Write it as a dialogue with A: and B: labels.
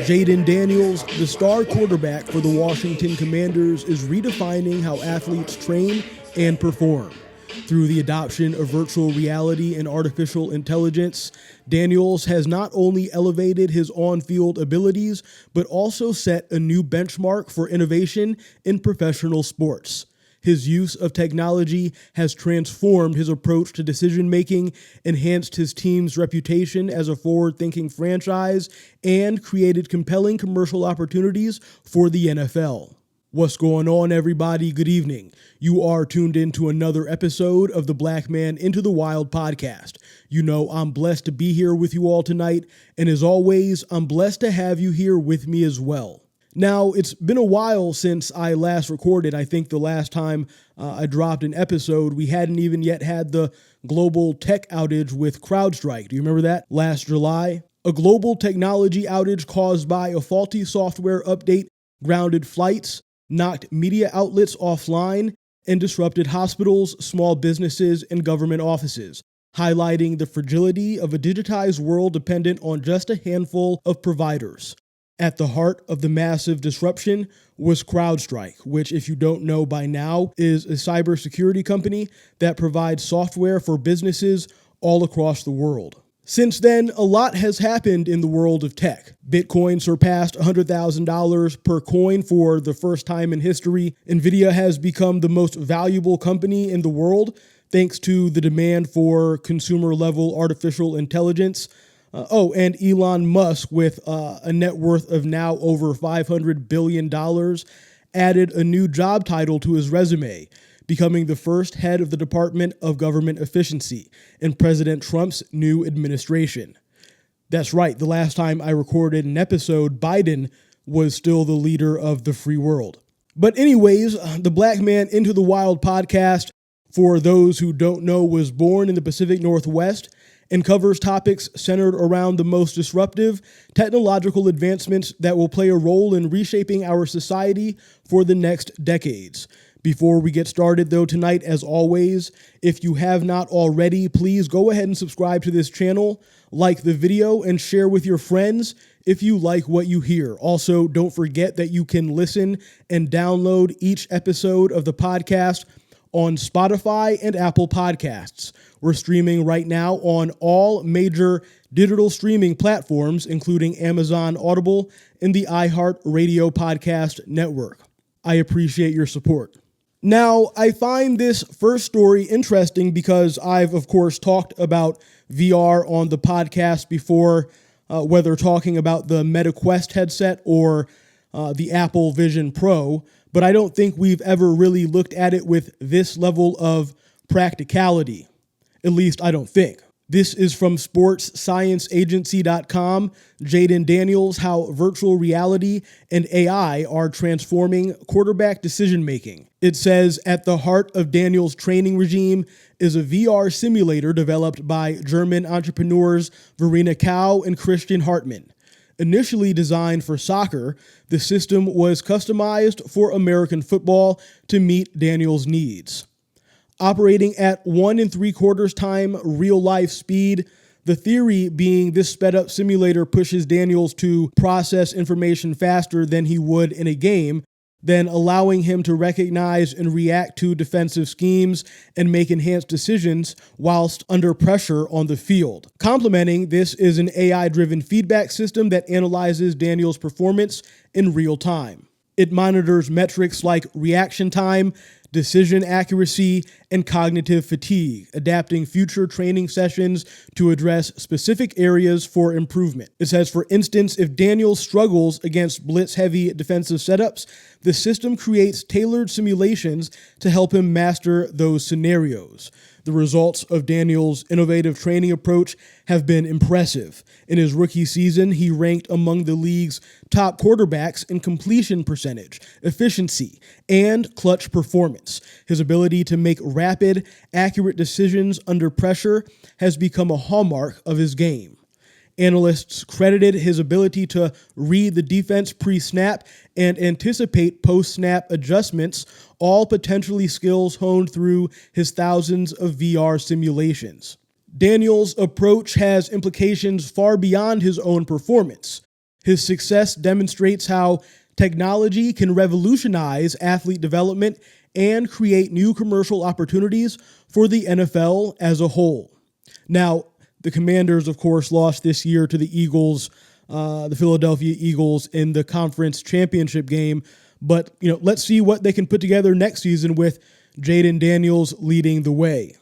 A: Jayden Daniels, the star quarterback for the Washington Commanders, is redefining how athletes train and perform. Through the adoption of virtual reality and artificial intelligence, Daniels has not only elevated his on-field abilities, but also set a new benchmark for innovation in professional sports. His use of technology has transformed his approach to decision-making, enhanced his team's reputation as a forward-thinking franchise, and created compelling commercial opportunities for the NFL. What's going on, everybody? Good evening. You are tuned in to another episode of the Black Man Into the Wild podcast. You know I'm blessed to be here with you all tonight, and as always, I'm blessed to have you here with me as well. Now, it's been a while since I last recorded. I think the last time I dropped an episode, we hadn't even yet had the global tech outage with CrowdStrike. Do you remember that? Last July? A global technology outage caused by a faulty software update grounded flights, knocked media outlets offline, and disrupted hospitals, small businesses, and government offices, highlighting the fragility of a digitized world dependent on just a handful of providers. At the heart of the massive disruption was CrowdStrike, which, if you don't know by now, is a cybersecurity company that provides software for businesses all across the world. Since then, a lot has happened in the world of tech. Bitcoin surpassed $100,000 per coin for the first time in history. Nvidia has become the most valuable company in the world thanks to the demand for consumer-level artificial intelligence. And Elon Musk, with a net worth of now over $500 billion, added a new job title to his resume, becoming the first head of the Department of Government Efficiency in President Trump's new administration. That's right, the last time I recorded an episode, Biden was still the leader of the free world. But anyways, the Black Man Into the Wild podcast, for those who don't know, was born in the Pacific Northwest and covers topics centered around the most disruptive technological advancements that will play a role in reshaping our society for the next decades. Before we get started, though, tonight, as always, if you have not already, please go ahead and subscribe to this channel, like the video, and share with your friends if you like what you hear. Also, don't forget that you can listen and download each episode of the podcast on Spotify and Apple Podcasts. We're streaming right now on all major digital streaming platforms, including Amazon Audible and the iHeartRadio Podcast Network. I appreciate your support. Now, I find this first story interesting because I've, of course, talked about VR on the podcast before, whether talking about the Meta Quest headset or the Apple Vision Pro, but I don't think we've ever really looked at it with this level of practicality. At least I don't think. This is from sportsscienceagency.com. Jayden Daniels, how virtual reality and AI are transforming quarterback decision-making. It says, at the heart of Daniels' training regime is a VR simulator developed by German entrepreneurs Verena Kau and Christian Hartmann. Initially designed for soccer, the system was customized for American football to meet Daniels' needs. Operating at 1 3/4 time real-life speed, the theory being this sped-up simulator pushes Daniels to process information faster than he would in a game, then allowing him to recognize and react to defensive schemes and make enhanced decisions whilst under pressure on the field. Complementing this is an AI-driven feedback system that analyzes Daniels' performance in real time. It monitors metrics like reaction time, decision accuracy, and cognitive fatigue, adapting future training sessions to address specific areas for improvement. It says, for instance, if Daniels struggles against blitz-heavy defensive setups, the system creates tailored simulations to help him master those scenarios. The results of Daniels' innovative training approach have been impressive. In his rookie season, he ranked among the league's top quarterbacks in completion percentage, efficiency, and clutch performance. His ability to make rapid, accurate decisions under pressure has become a hallmark of his game. Analysts credited his ability to read the defense pre-snap and anticipate post-snap adjustments, all potentially skills honed through his thousands of VR simulations. Daniels' approach has implications far beyond his own performance. His success demonstrates how technology can revolutionize athlete development and create new commercial opportunities for the NFL as a whole. Now, the Commanders, of course, lost this year to the Eagles, the Philadelphia Eagles, in the conference championship game. But, let's see what they can put together next season with Jayden Daniels leading the way.